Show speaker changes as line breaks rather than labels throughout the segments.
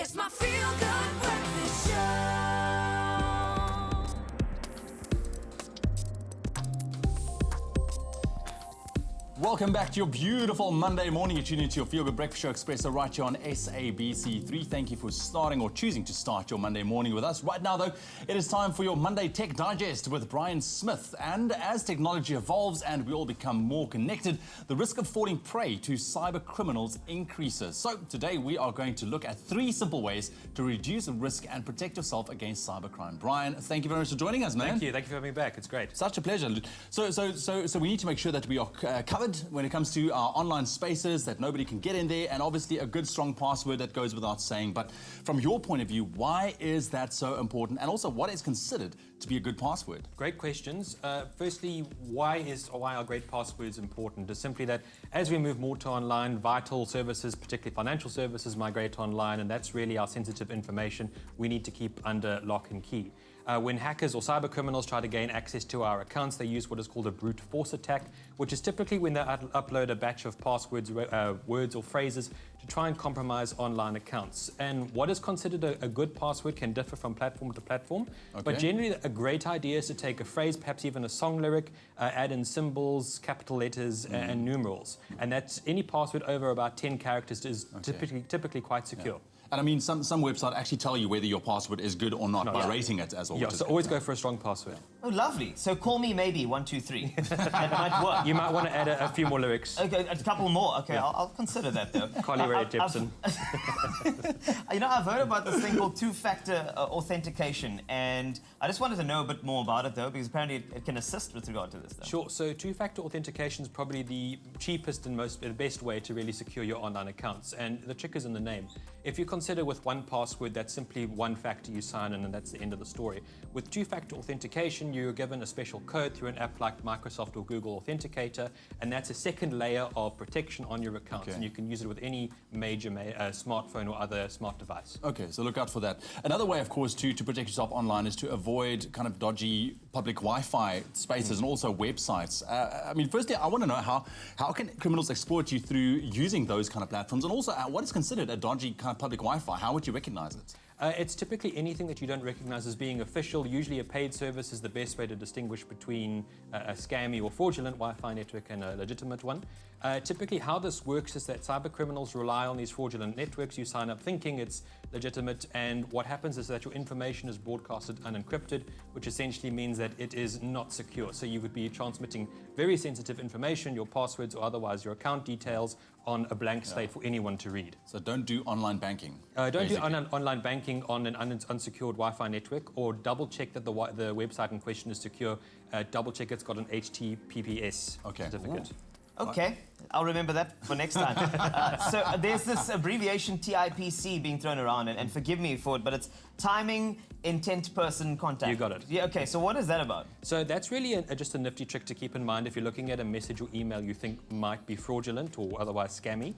It's my feel-good breakfast show.
Welcome back to your beautiful Monday morning. You're tuning into your Feel Good Breakfast Show, Expresso, right here on SABC3. Thank you for starting or choosing to start your Monday morning with us. Right now, though, it is time for your Monday Tech Digest with Bryan Smith. And as technology evolves and we all become more connected, the risk of falling prey to cyber criminals increases. So today we are going to look at 3 simple ways to reduce risk and protect yourself against cybercrime. Bryan, thank you very much for joining us, man.
Thank you for having me back. It's great.
Such a pleasure. So we need to make sure that we are covered when it comes to our online spaces, that nobody can get in there, and obviously a good strong password that goes without saying. But from your point of view, why is that so important? And also, what is considered to be a good password?
Great questions. Firstly, why are great passwords important? Is simply that as we move more to online, vital services, particularly financial services, migrate online, and that's really our sensitive information we need to keep under lock and key. When hackers or cyber criminals try to gain access to our accounts, they use what is called a brute force attack, which is typically when they upload a batch of passwords, words or phrases to try and compromise online accounts. And what is considered a good password can differ from platform to platform, but generally a great idea is to take a phrase, perhaps even a song lyric, add in symbols, capital letters, and numerals. And that's any password over about 10 characters is typically quite secure.
Yeah. And I mean, some websites actually tell you whether your password is good or not by rating it as well.
Yeah, so always go for a strong password.
Oh, lovely. So call me maybe 1, 2, 3. That might work.
You might want to add a few more lyrics.
Okay, a couple more. Okay, yeah. I'll consider that though.
Carly Rae Jepsen.
You know, I've heard about this thing called two-factor authentication, and I just wanted to know a bit more about it though, because apparently it can assist with regard to this though.
Sure. So two-factor authentication is probably the cheapest and the best way to really secure your online accounts. And the trick is in the name. If you consider with one password, that's simply one factor you sign in and that's the end of the story. With two-factor authentication, you're given a special code through an app like Microsoft or Google Authenticator, and that's a second layer of protection on your accounts, and you can use it with any major smartphone or other smart device.
Okay, so look out for that. Another way, of course, to protect yourself online is to avoid kind of dodgy public Wi-Fi spaces and also websites. I mean, firstly, I want to know how can criminals exploit you through using those kind of platforms, and also what is considered a dodgy kind of public Wi-Fi? How would you recognize it?
It's typically anything that you don't recognize as being official. Usually a paid service is the best way to distinguish between a scammy or fraudulent Wi-Fi network and a legitimate one. Typically how this works is that cyber criminals rely on these fraudulent networks. You sign up thinking it's legitimate, and what happens is that your information is broadcasted unencrypted, which essentially means that it is not secure. So you would be transmitting very sensitive information, your passwords or otherwise your account details, on a blank slate for anyone to read.
So don't do online banking.
Don't do online banking on an unsecured Wi-Fi network, or double check that the website in question is secure. Double check it's got an HTTPS certificate.
Okay, I'll remember that for next time. So there's this abbreviation TIPC being thrown around, and forgive me for it, but it's timing intent person contact.
You got it.
Yeah, okay, so what is that about?
So that's really just a nifty trick to keep in mind if you're looking at a message or email you think might be fraudulent or otherwise scammy.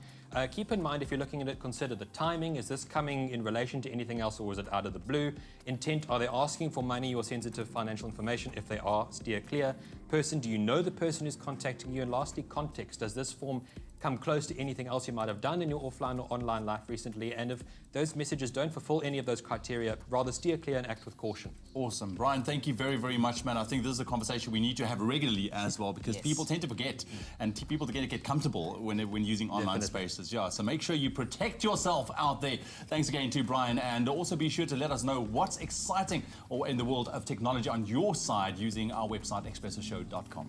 Keep in mind if you're looking at it, consider the timing. Is this coming in relation to anything else, or is it out of the blue? Intent, are they asking for money or sensitive financial information? If they are, steer clear. Person, do you know the person who's contacting you? And lastly, context. Does this form come close to anything else you might have done in your offline or online life recently? And if those messages don't fulfill any of those criteria, rather steer clear and act with caution.
Awesome. Bryan, thank you very, very much, man. I think this is a conversation we need to have regularly as well, because people tend to forget and people get comfortable when using online spaces. Yeah, so make sure you protect yourself out there. Thanks again to Bryan, and also be sure to let us know what's exciting or in the world of technology on your side using our website, expressoshow.com.